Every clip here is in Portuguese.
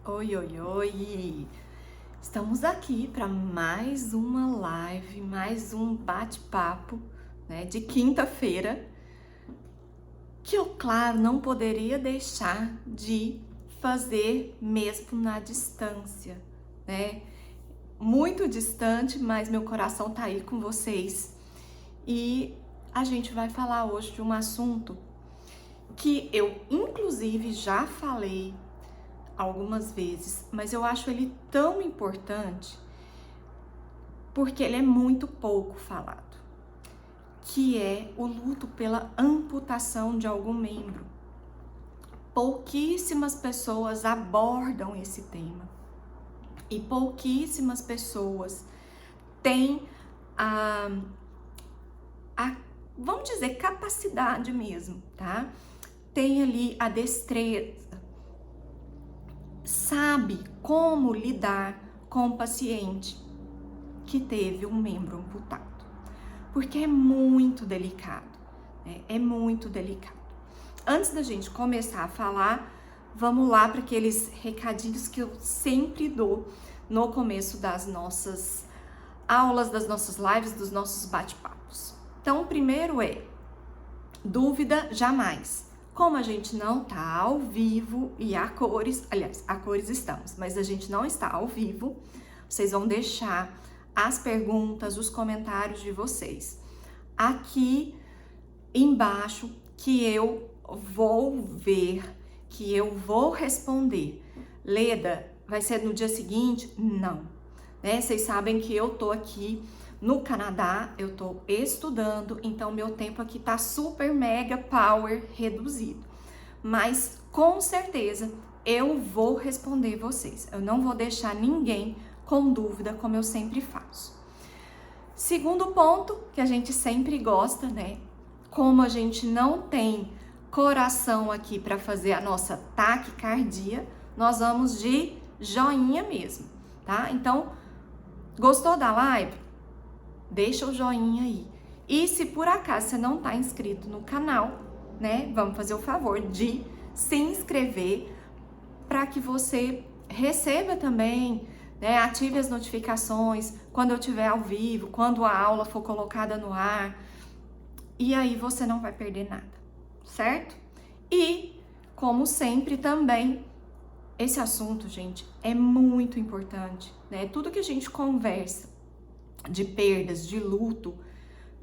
Oi, oi, oi! Estamos aqui para mais uma live, mais um bate-papo, né, de quinta-feira, que eu, claro, não poderia deixar de fazer mesmo na distância, né? Muito distante, mas meu coração tá aí com vocês. E a gente vai falar hoje de um assunto que eu, inclusive, já falei algumas vezes, mas eu acho ele tão importante porque ele é muito pouco falado, que é o luto pela amputação de algum membro. Pouquíssimas pessoas abordam esse tema e pouquíssimas pessoas têm a vamos dizer, capacidade mesmo, tá? Tem ali a destreza, sabe como lidar com o paciente que teve um membro amputado, porque é muito delicado, né? É muito delicado. Antes da gente começar a falar, vamos lá para aqueles recadinhos que eu sempre dou no começo das nossas aulas, das nossas lives, dos nossos bate-papos. Então, o primeiro é: dúvida jamais. Como a gente não tá ao vivo e a cores, aliás, a cores estamos, mas a gente não está ao vivo, vocês vão deixar as perguntas, os comentários de vocês aqui embaixo, que eu vou ver, que eu vou responder. Leda, vai ser no dia seguinte? Não, né? Vocês sabem que eu tô aqui no Canadá, eu tô estudando, então meu tempo aqui tá super mega power reduzido. Mas com certeza eu vou responder vocês. Eu não vou deixar ninguém com dúvida, como eu sempre faço. Segundo ponto, que a gente sempre gosta, né? Como a gente não tem coração aqui para fazer a nossa taquicardia, nós vamos de joinha mesmo, tá? Então, gostou da live? Deixa o joinha aí. E se por acaso você não tá inscrito no canal, né? Vamos fazer o favor de se inscrever para que você receba também, né? Ative as notificações quando eu estiver ao vivo, quando a aula for colocada no ar. E aí você não vai perder nada, certo? E, como sempre também, esse assunto, gente, é muito importante, né? Tudo que a gente conversa de perdas, de luto,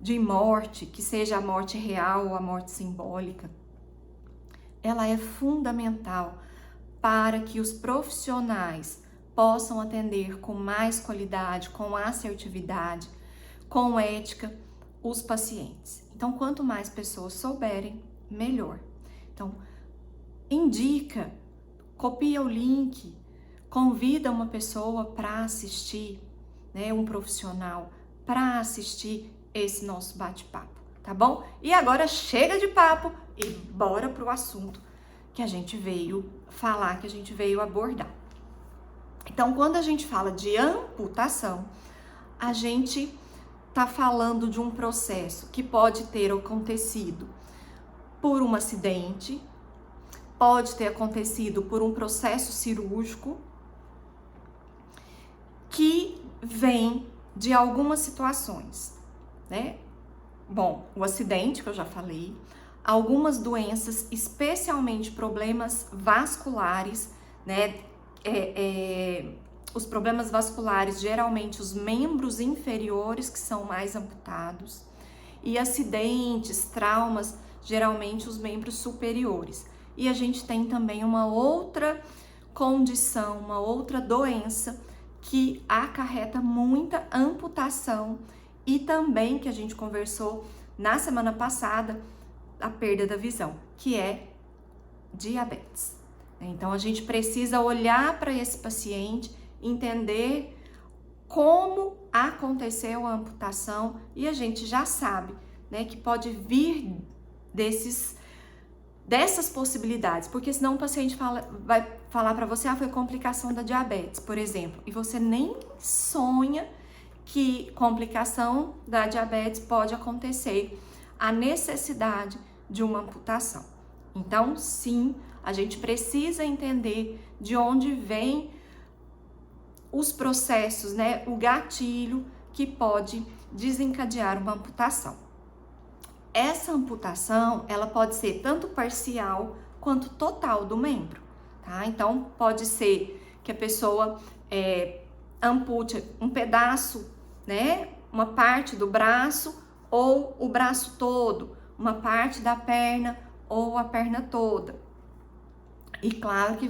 de morte, que seja a morte real ou a morte simbólica, ela é fundamental para que os profissionais possam atender com mais qualidade, com assertividade, com ética, os pacientes. Então, quanto mais pessoas souberem, melhor. Então, indica, copia o link, convida uma pessoa para assistir, né, um profissional para assistir esse nosso bate-papo, tá bom? E agora chega de papo e bora pro assunto que a gente veio falar, que a gente veio abordar. Então, quando a gente fala de amputação, a gente tá falando de um processo que pode ter acontecido por um acidente, pode ter acontecido por um processo cirúrgico que vem de algumas situações, né? Bom, o acidente que eu já falei, algumas doenças, especialmente problemas vasculares, né? Os problemas vasculares, geralmente os membros inferiores que são mais amputados, e acidentes, traumas, geralmente os membros superiores. E a gente tem também uma outra condição, uma outra doença que acarreta muita amputação e também, que a gente conversou na semana passada, a perda da visão, que é diabetes. Então, a gente precisa olhar para esse paciente, entender como aconteceu a amputação, e a gente já sabe, né, que pode vir dessas possibilidades, porque senão o paciente vai falar para você, foi complicação da diabetes, por exemplo, e você nem sonha que complicação da diabetes pode acontecer, a necessidade de uma amputação. Então, sim, a gente precisa entender de onde vem os processos, né? O gatilho que pode desencadear uma amputação. Essa amputação, ela pode ser tanto parcial quanto total do membro, tá? Então, pode ser que a pessoa ampute um pedaço, né? Uma parte do braço ou o braço todo, uma parte da perna ou a perna toda. E claro que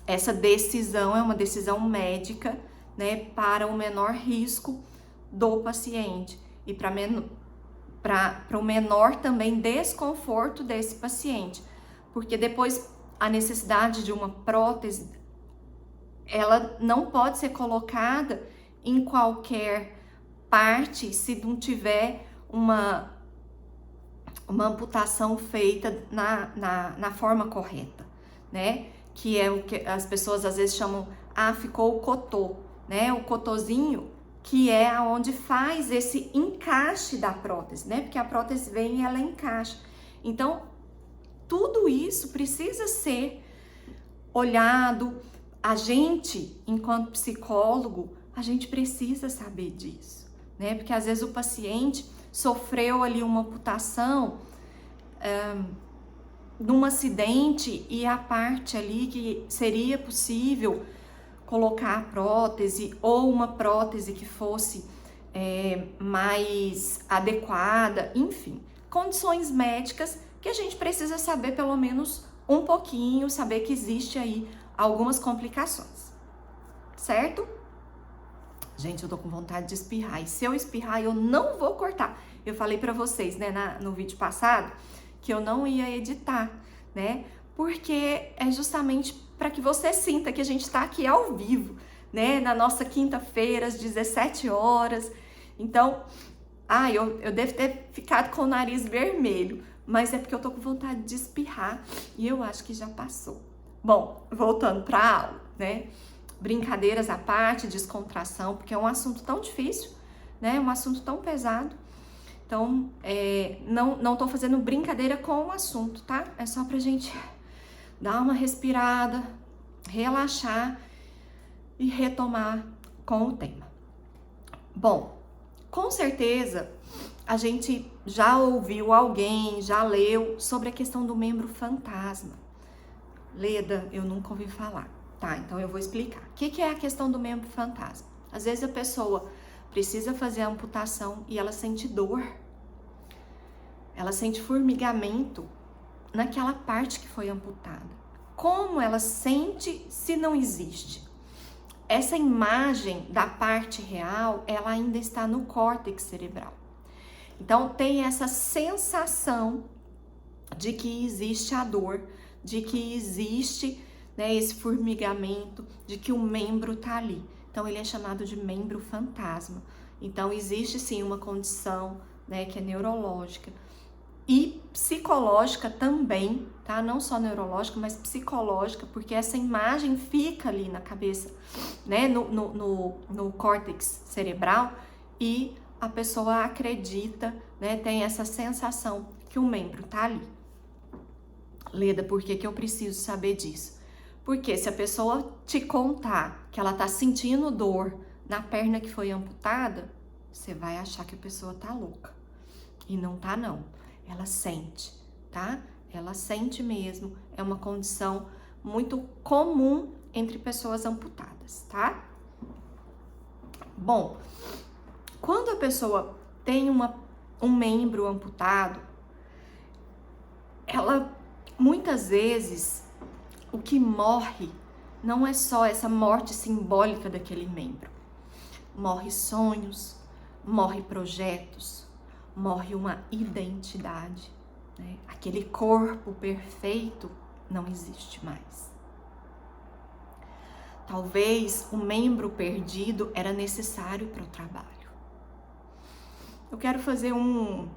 essa decisão é uma decisão médica, né, para o menor risco do paciente e para o menor também desconforto desse paciente, porque depois a necessidade de uma prótese, ela não pode ser colocada em qualquer parte se não tiver uma amputação feita na forma correta, né? Que é o que as pessoas às vezes chamam, ficou o cotô, né? O cotozinho, que é aonde faz esse encaixe da prótese, né? Porque a prótese vem e ela encaixa. Então, tudo isso precisa ser olhado. A gente, enquanto psicólogo, a gente precisa saber disso, né? Porque às vezes o paciente sofreu ali uma amputação num acidente e a parte ali que seria possível colocar a prótese ou uma prótese que fosse mais adequada, enfim, condições médicas que a gente precisa saber pelo menos um pouquinho, saber que existe aí algumas complicações, certo? Gente, eu tô com vontade de espirrar e se eu espirrar eu não vou cortar. Eu falei pra vocês, né, no vídeo passado, que eu não ia editar, né? Porque é justamente para que você sinta que a gente tá aqui ao vivo, né? Na nossa quinta-feira, às 17 horas. Então, eu devo ter ficado com o nariz vermelho, mas é porque eu tô com vontade de espirrar e eu acho que já passou. Bom, voltando pra aula, né? Brincadeiras à parte, descontração, porque é um assunto tão difícil, né? Um assunto tão pesado. Então, não tô fazendo brincadeira com o assunto, tá? É só pra gente dar uma respirada, relaxar e retomar com o tema. Bom, com certeza a gente já ouviu alguém, já leu sobre a questão do membro fantasma. Leda, eu nunca ouvi falar. Tá, então eu vou explicar. O que é a questão do membro fantasma? Às vezes a pessoa precisa fazer a amputação e ela sente dor. Ela sente formigamento naquela parte que foi amputada. Como ela sente se não existe? Essa imagem da parte real, ela ainda está no córtex cerebral. Então tem essa sensação de que existe a dor, de que existe, né, esse formigamento, de que o membro tá ali. Então ele é chamado de membro fantasma. Então existe sim uma condição, né, que é neurológica e psicológica também, tá? Não só neurológica, mas psicológica, porque essa imagem fica ali na cabeça, né, no córtex cerebral e a pessoa acredita, né, tem essa sensação que o membro tá ali. Leda, por que eu preciso saber disso? Porque se a pessoa te contar que ela tá sentindo dor na perna que foi amputada, você vai achar que a pessoa tá louca. E não tá, não. Ela sente, tá? Ela sente mesmo. É uma condição muito comum entre pessoas amputadas, tá? Bom, quando a pessoa tem um membro amputado, ela muitas vezes o que morre não é só essa morte simbólica daquele membro. Morre sonhos, morre projetos, morre uma identidade, né? Aquele corpo perfeito não existe mais. Talvez o membro perdido era necessário para o trabalho. Eu quero fazer um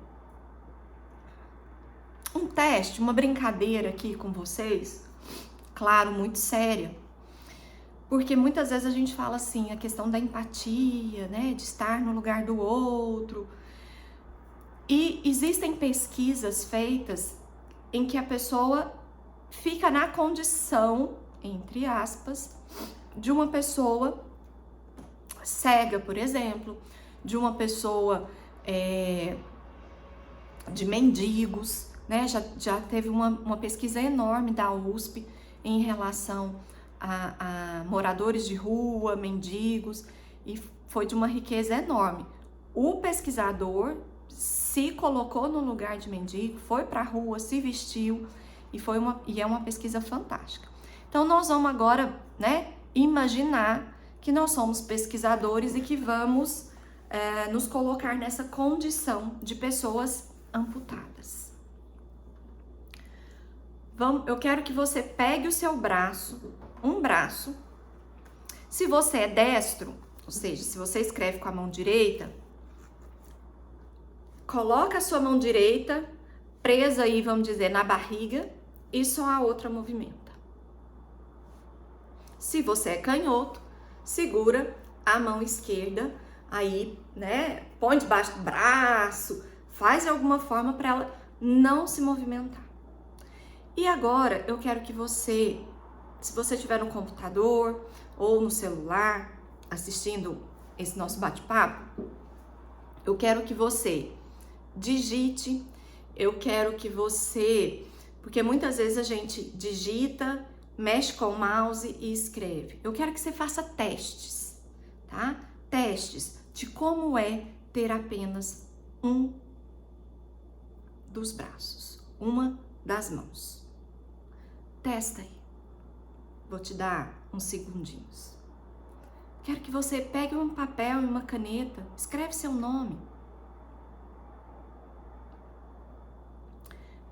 teste, uma brincadeira aqui com vocês, claro, muito séria, porque muitas vezes a gente fala assim, a questão da empatia, né, de estar no lugar do outro, e existem pesquisas feitas em que a pessoa fica na condição, entre aspas, de uma pessoa cega, por exemplo, de uma pessoa de mendigos, né? Já teve uma pesquisa enorme da USP em relação a moradores de rua, mendigos, e foi de uma riqueza enorme. O pesquisador se colocou no lugar de mendigo, foi para a rua, se vestiu, e é uma pesquisa fantástica. Então nós vamos agora, né, imaginar que nós somos pesquisadores e que vamos nos colocar nessa condição de pessoas amputadas. Eu quero que você pegue o seu braço, um braço. Se você é destro, ou seja, se você escreve com a mão direita, coloca a sua mão direita presa aí, vamos dizer, na barriga, e só a outra movimenta. Se você é canhoto, segura a mão esquerda aí, né? Põe debaixo do braço, faz de alguma forma para ela não se movimentar. E agora eu quero que você, se você estiver no computador ou no celular assistindo esse nosso bate-papo, eu quero que você digite, eu quero que você, porque muitas vezes a gente digita, mexe com o mouse e escreve. Eu quero que você faça testes, tá? Testes de como é ter apenas um dos braços, uma das mãos. Testa aí. Vou te dar uns segundinhos. Quero que você pegue um papel e uma caneta, escreve seu nome.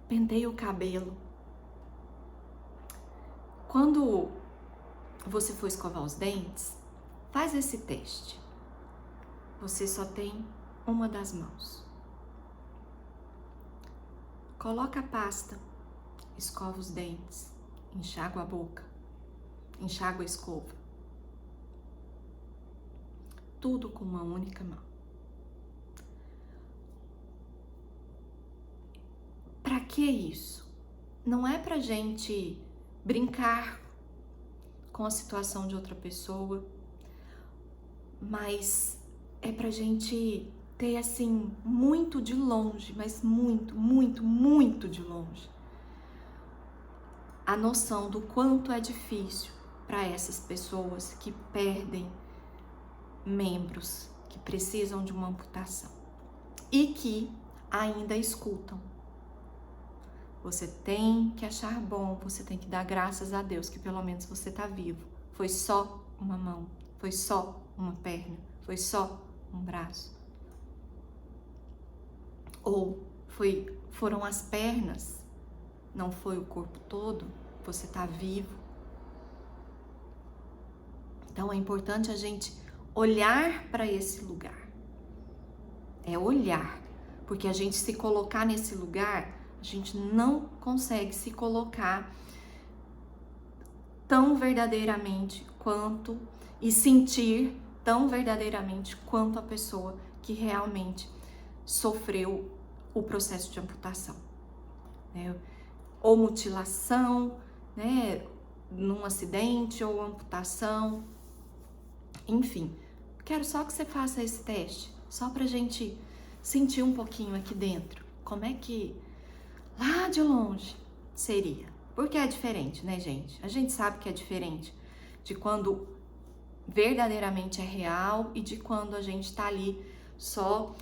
Penteie o cabelo. Quando você for escovar os dentes, faz esse teste. Você só tem uma das mãos. Coloca a pasta, escova os dentes, enxágua a boca, enxágua a escova. Tudo com uma única mão. Para que isso? Não é pra gente brincar com a situação de outra pessoa, mas é pra gente ter assim, muito de longe, mas muito, muito, muito de longe, a noção do quanto é difícil para essas pessoas que perdem membros, que precisam de uma amputação e que ainda escutam. Você tem que achar bom, você tem que dar graças a Deus que pelo menos você está vivo. Foi só uma mão, foi só uma perna, foi só um braço. Ou foram as pernas, não foi o corpo todo, você está vivo. Então é importante a gente olhar para esse lugar. É olhar, porque a gente se colocar nesse lugar, a gente não consegue se colocar tão verdadeiramente quanto e sentir tão verdadeiramente quanto a pessoa que realmente sofreu o processo de amputação, né? Ou mutilação, né? Num acidente ou amputação, enfim. Quero só que você faça esse teste, só pra gente sentir um pouquinho aqui dentro. Como é que lá de longe seria? Porque é diferente, né, gente? A gente sabe que é diferente de quando verdadeiramente é real e de quando a gente tá ali só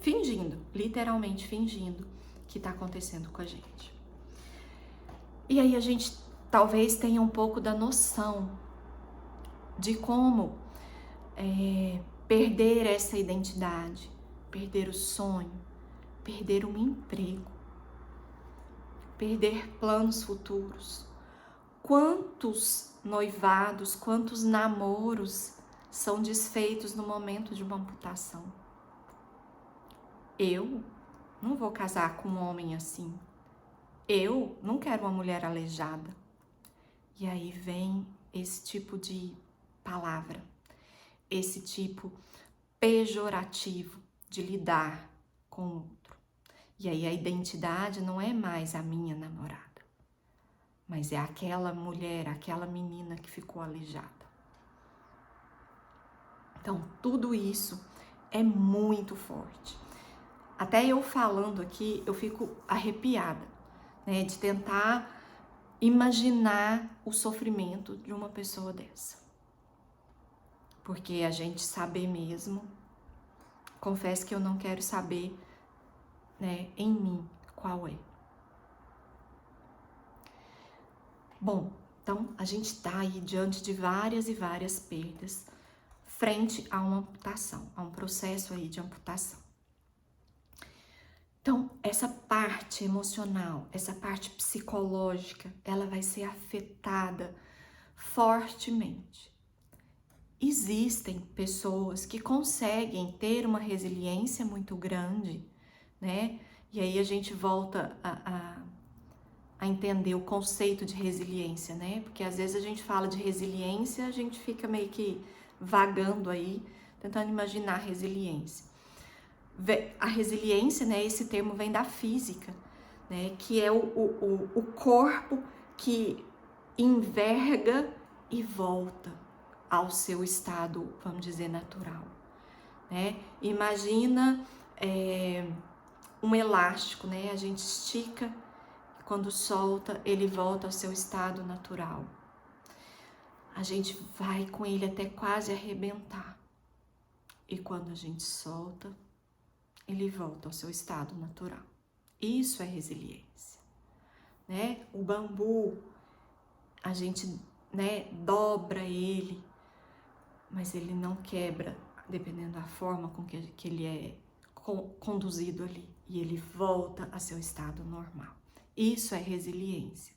fingindo, literalmente fingindo que tá acontecendo com a gente. E aí a gente talvez tenha um pouco da noção de como perder essa identidade, perder o sonho, perder um emprego, perder planos futuros. Quantos noivados, quantos namoros são desfeitos no momento de uma amputação? Eu não vou casar com um homem assim. Eu não quero uma mulher aleijada. E aí vem esse tipo de palavra, esse tipo pejorativo de lidar com o outro. E aí a identidade não é mais a minha namorada, mas é aquela mulher, aquela menina que ficou aleijada. Então, tudo isso é muito forte. Até eu falando aqui, eu fico arrepiada, né, de tentar imaginar o sofrimento de uma pessoa dessa. Porque a gente saber mesmo, confesso que eu não quero saber, né, em mim qual é. Bom, então a gente está aí diante de várias e várias perdas frente a uma amputação, a um processo aí de amputação. Então, essa parte emocional, essa parte psicológica, ela vai ser afetada fortemente. Existem pessoas que conseguem ter uma resiliência muito grande, né? E aí a gente volta a entender o conceito de resiliência, né? Porque às vezes a gente fala de resiliência, a gente fica meio que vagando aí, tentando imaginar resiliência. A resiliência, né? Esse termo vem da física, né? Que é o corpo que enverga e volta ao seu estado, vamos dizer, natural, né? Imagina um elástico, né? A gente estica, quando solta, ele volta ao seu estado natural. A gente vai com ele até quase arrebentar. E quando a gente solta, ele volta ao seu estado natural. Isso é resiliência, né? O bambu, a gente, né, dobra ele, mas ele não quebra, dependendo da forma com que ele é conduzido ali. E ele volta a seu estado normal. Isso é resiliência.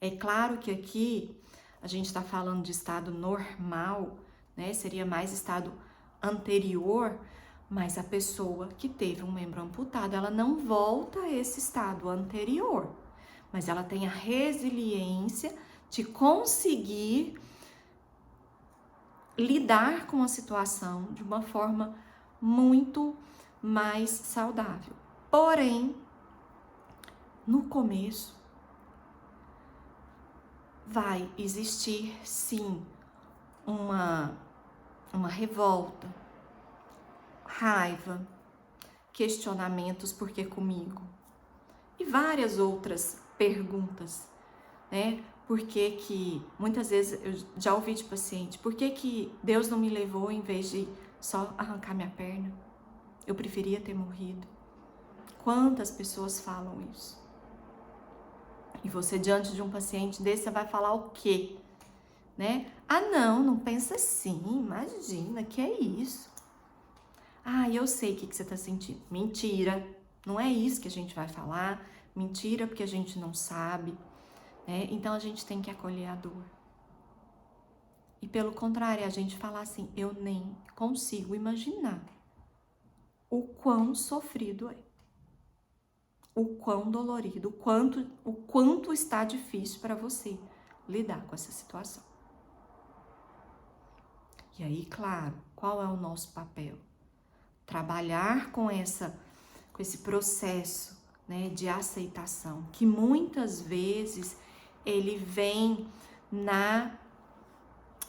É claro que aqui a gente está falando de estado normal, né? Seria mais estado anterior, mas a pessoa que teve um membro amputado, ela não volta a esse estado anterior, mas ela tem a resiliência de conseguir lidar com a situação de uma forma muito mais saudável. Porém, no começo, vai existir sim uma revolta, raiva, questionamentos, por que comigo? E várias outras perguntas, né? Por que que, muitas vezes eu já ouvi de paciente, por que que Deus não me levou em vez de só arrancar minha perna? Eu preferia ter morrido. Quantas pessoas falam isso? E você, diante de um paciente desse, você vai falar o quê? Né? Ah, não pensa assim, imagina, que é isso? Ah, eu sei o que você está sentindo. Mentira, não é isso que a gente vai falar. Mentira, porque a gente não sabe, né? Então a gente tem que acolher a dor. E pelo contrário, a gente falar assim, eu nem consigo imaginar o quão sofrido é, o quão dolorido, o quanto está difícil para você lidar com essa situação. E aí, claro, qual é o nosso papel? Trabalhar com esse processo, né, de aceitação, que muitas vezes ele vem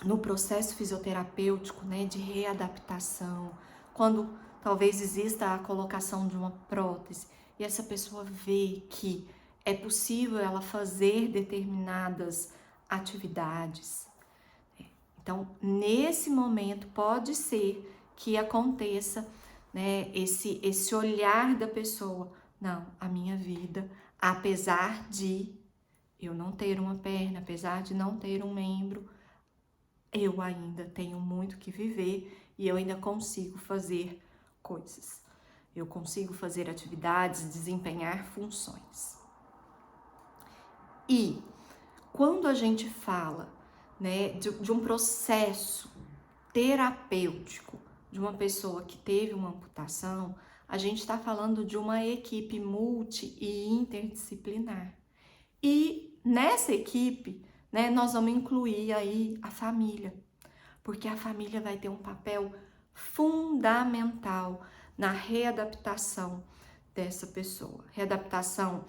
no processo fisioterapêutico, né, de readaptação, quando talvez exista a colocação de uma prótese e essa pessoa vê que é possível ela fazer determinadas atividades. Então, nesse momento, pode ser que aconteça, né, esse olhar da pessoa. Não, a minha vida, apesar de eu não ter uma perna, apesar de não ter um membro, eu ainda tenho muito que viver e eu ainda consigo fazer coisas. Eu consigo fazer atividades, desempenhar funções. E quando a gente fala, né, de um processo terapêutico de uma pessoa que teve uma amputação, a gente está falando de uma equipe multi e interdisciplinar. E nessa equipe, né, nós vamos incluir aí a família, porque a família vai ter um papel fundamental na readaptação dessa pessoa. Readaptação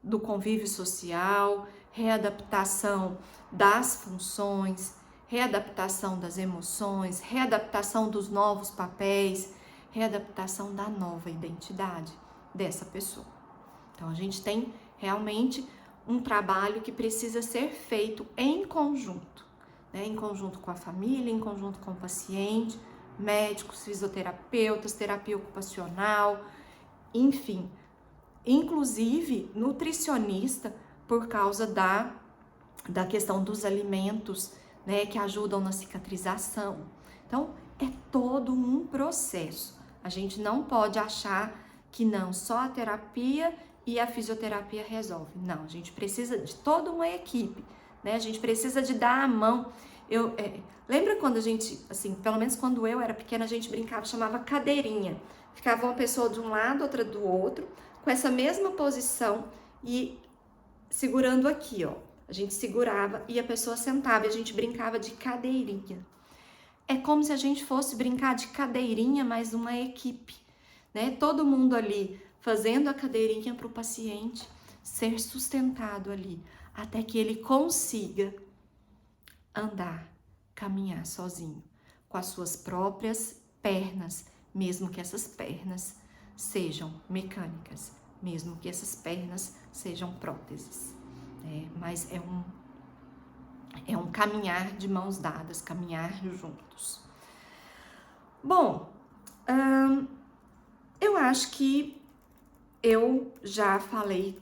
do convívio social, readaptação das funções, readaptação das emoções, readaptação dos novos papéis, readaptação da nova identidade dessa pessoa. Então, a gente tem realmente um trabalho que precisa ser feito em conjunto, né? Em conjunto com a família, em conjunto com o paciente, médicos, fisioterapeutas, terapia ocupacional, enfim, inclusive nutricionista, por causa da questão dos alimentos, né, que ajudam na cicatrização. Então, é todo um processo. A gente não pode achar que não, só a terapia e a fisioterapia resolve. Não, a gente precisa de toda uma equipe, né? A gente precisa de dar a mão. Lembra quando a gente, assim, pelo menos quando eu era pequena, a gente brincava, chamava cadeirinha. Ficava uma pessoa de um lado, outra do outro, com essa mesma posição e segurando aqui, ó. A gente segurava e a pessoa sentava e a gente brincava de cadeirinha. É como se a gente fosse brincar de cadeirinha, mas uma equipe, né? Todo mundo ali fazendo a cadeirinha para o paciente ser sustentado ali, até que ele consiga andar, caminhar sozinho, com as suas próprias pernas, mesmo que essas pernas sejam mecânicas, mesmo que essas pernas sejam próteses. Mas é um caminhar de mãos dadas, caminhar juntos. Bom, eu acho que eu já falei,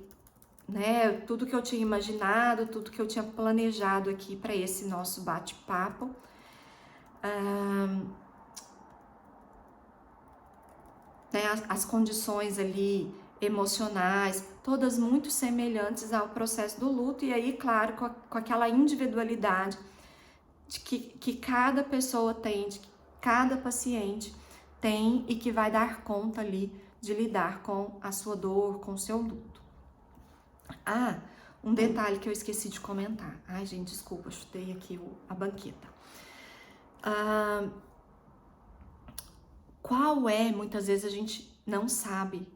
né, tudo que eu tinha imaginado, tudo que eu tinha planejado aqui para esse nosso bate-papo. Né, as condições ali emocionais, todas muito semelhantes ao processo do luto, e aí, claro, com aquela individualidade de que cada pessoa tem, de que cada paciente tem e que vai dar conta ali de lidar com a sua dor, com o seu luto. Ah, um detalhe que eu esqueci de comentar. Ai, gente, desculpa, chutei aqui a banqueta. Muitas vezes a gente não sabe,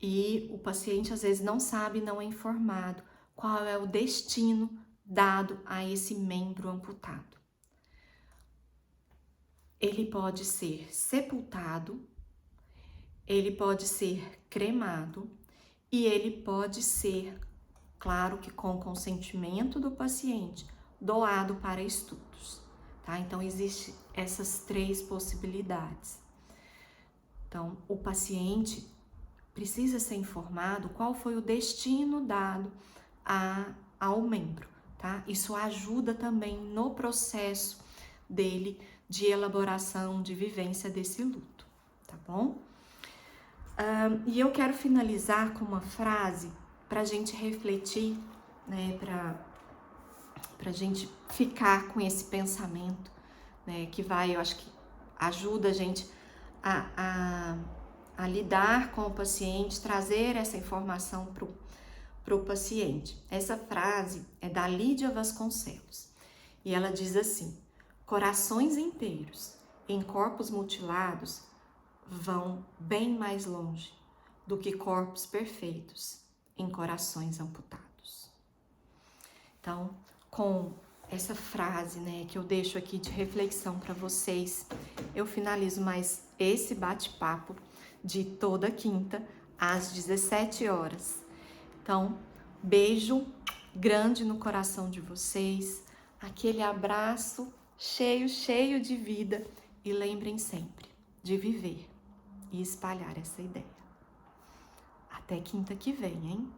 e o paciente às vezes não sabe, não é informado, qual é o destino dado a esse membro amputado. Ele pode ser sepultado, ele pode ser cremado e ele pode ser, claro que com consentimento do paciente, doado para estudos, tá? Então, existem essas 3 possibilidades. Então, o paciente precisa ser informado qual foi o destino dado ao membro, tá? Isso ajuda também no processo dele de elaboração, de vivência desse luto, tá bom? E eu quero finalizar com uma frase para a gente refletir, né? Para a gente ficar com esse pensamento, né? Que eu acho que ajuda a gente a lidar com o paciente, trazer essa informação para o paciente. Essa frase é da Lídia Vasconcelos e ela diz assim: corações inteiros em corpos mutilados vão bem mais longe do que corpos perfeitos em corações amputados. Então, com essa frase, né, que eu deixo aqui de reflexão para vocês, eu finalizo mais esse bate-papo de toda quinta às 17 horas. Então, beijo grande no coração de vocês, aquele abraço cheio de vida e lembrem sempre de viver e espalhar essa ideia. Até quinta que vem, hein?